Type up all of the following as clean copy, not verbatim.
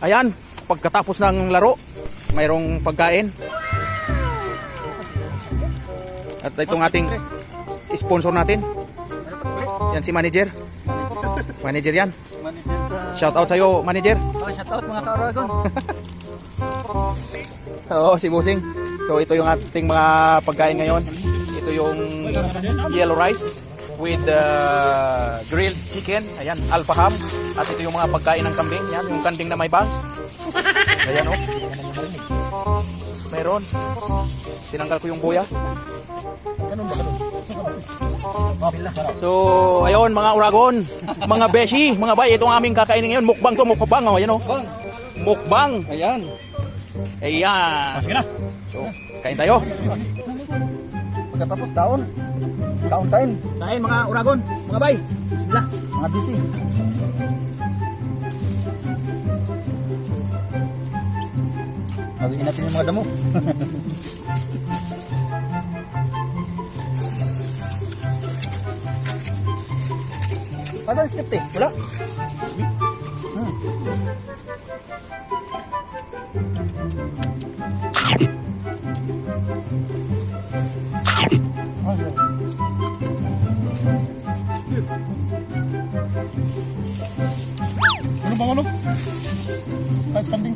Ayan, pagkatapos ng laro, mayroong pagkain. At itong ating sponsor natin. Yan si manager. Manager yan. Shout out sa'yo, manager. Oh, shout out mga ka-Oragon. Oo, si Busing. So ito yung ating mga pagkain ngayon. Ito yung yellow rice with grilled chicken. Ayan, alpha ham. At ito yung mga pagkain ng kambing. Yan, yung kanding na may bangs. Ayan o. Meron. Tinanggal ko yung buya. So, ayun mga Oragon, mga beshi, mga bay, itong aming kakainin ngayon. Mukbang to, mukbang. Oh, ayan o. Mukbang. Ayan. Ayan. Sige na. So, kain tayo. Pagkatapos kaon. Kain. Kain mga Oragon, mga bay. Bismillah. Mga busy. Haluin natin yung mga damo. Paano si Septe? Wala? Ano bang ano? Kahit kambing.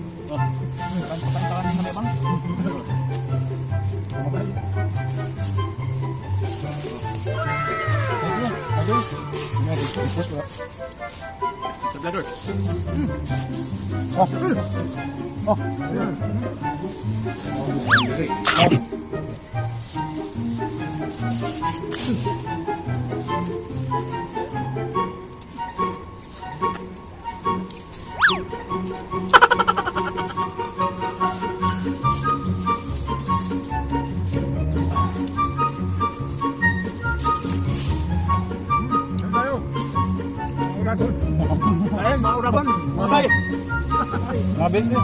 Kain mga Oragon, mga bay. Mga busy.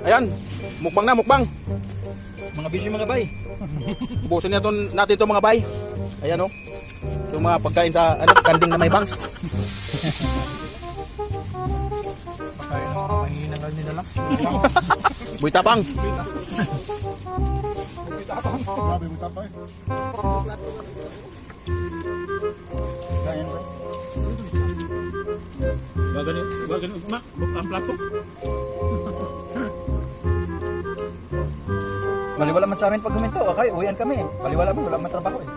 Ayan, mukbang na, mukbang. Mga busy mga bay. Busin natin to mga bay. Ayan o. Yung mga pagkain sa kanding na may bangs. Pagkain ng mga mahinangal nila lang. Buy tapang. Grabe mo tapay. Ganyan ba? Bagano, ma, ang plato. Baliwala man sa amin pag huminto. Okay, uwian kami. Baliwala man, wala man trabaho eh.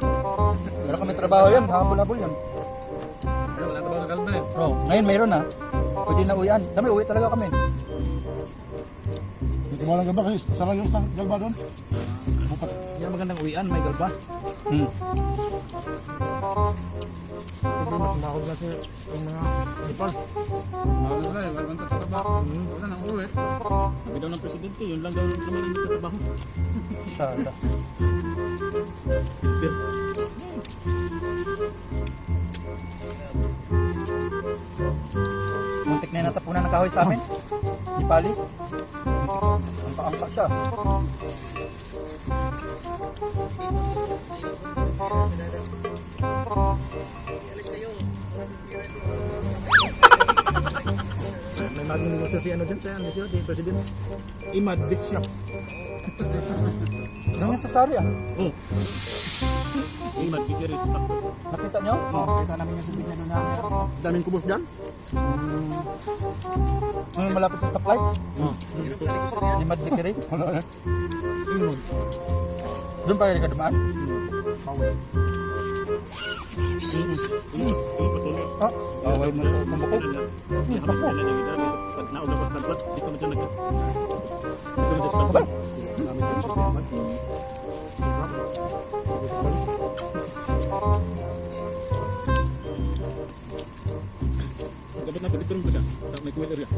Wala kami trabaho yan, habol-habol yan. Wala trabaho sa kalma eh. Bro, ngayon mayroon na. Pwede na uwian. Dami, uwi talaga kami. Hindi mo lang ba kasi sarang yung galba doon. Bukas. Yan magandang uwian, may galba. Tumahog na siya yung mga Nepal. Wala eh, wala nang trabaho. Wala nang uwi. Sabi daw ng presidente, yun lang daw naman ang trabaho. Sada. Muntik na yung natapunan ng kahoy sa amin. Di pali. Angka-angka siya. May maging negosyo si ano dyan, si presidente. Imad-bit siya. Ganyan sa sari ah. Oh. Imad, kikiris. Nakita nyo? Oo, kita namin yung submit na doon na. Daming kubos dyan. Ano malapit sa stoplight? Limad dikiri. Doon pa rin ka dumaan? Ah, away mo sa pambukog. Pag naog ako sa di ko medyo Aba? dapat na pagkiturum ko siya sa may kuwil area.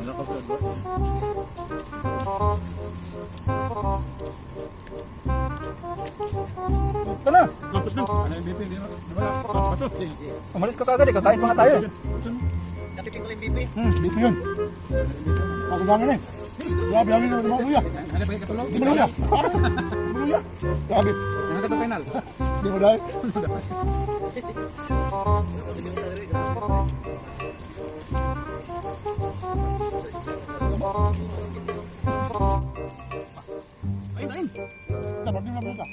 Wala ka pala. Ito na! Tapos na. Ano yung BP? Di ba? Pasok. Umalis ka kagad eh, kakain pa nga tayo. BP yun. Ako bangin eh. Grabe, ang ino naman kuya. Ano pa yung katulog? Di mo luya. Di mo luya. Grabe. Ano ka ito final? Di mo dahil. Ayun. Dapat din naman ka.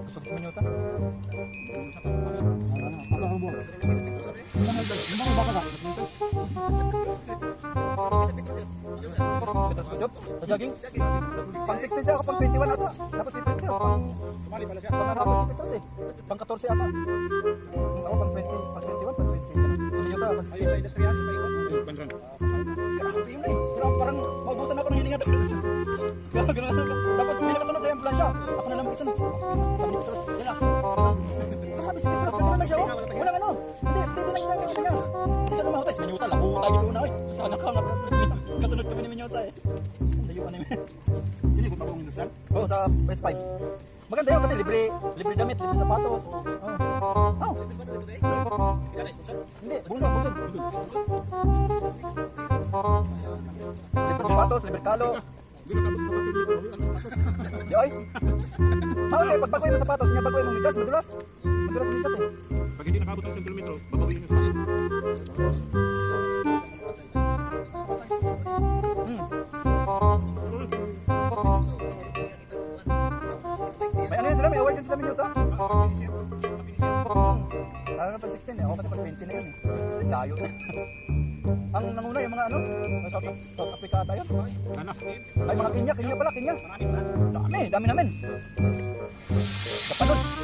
Gusto ko sa Menyosa? Ano ang buwan? Ano ang baka ka? Ito sa shop? Sa jogging? Pang 16 siya ako, pang 21 ata. Tapos si Petros, pang... Sumali pala siya. Pang hapon si Petros eh. Pang 14 ata. Ako pang 20, pang 21, pang 20. Sa Menyosa, pang 16. industrial, panran. Grabe yun eh. Grabe, parang maubusan ako ng hininga doon. Ganun. Tapos may nakasunod sa ambulansya. Ako na lang mag-isa. Sabi ni Petros, wala. Grabe si Petros, ganun lang siya oh. Walang ano. Hindi, steady lang yung hininga. Hindi siya lumahotes. Menyosa, labo tayo doon na eh. Sana ka nga. Kasunod kami ni Menyosa eh. Layo ka na yun. Hindi ko tapong industrial. Oo, sa West 5. Maganda yun kasi libre damit, libre sapatos. Oh. Hindi, bundok. Libre sapatos, libre kalo. Di ay. Okay, pag bagoy mo sapatos niya, bagoy mo midyas, madulas. Madulas ang midyas eh. Pag hindi nakabot ng sentimetro, babawin yung spot. May ano yun sila, may award yun sila Menyosa. Ano pa 16 eh, ako kasi pag 20 na yun eh. Layo na. Ang nanguna yung mga ano, South Africa ata yun. Ano? Ay mga Kenya pala, Kenya. Dami namin. Kapanod.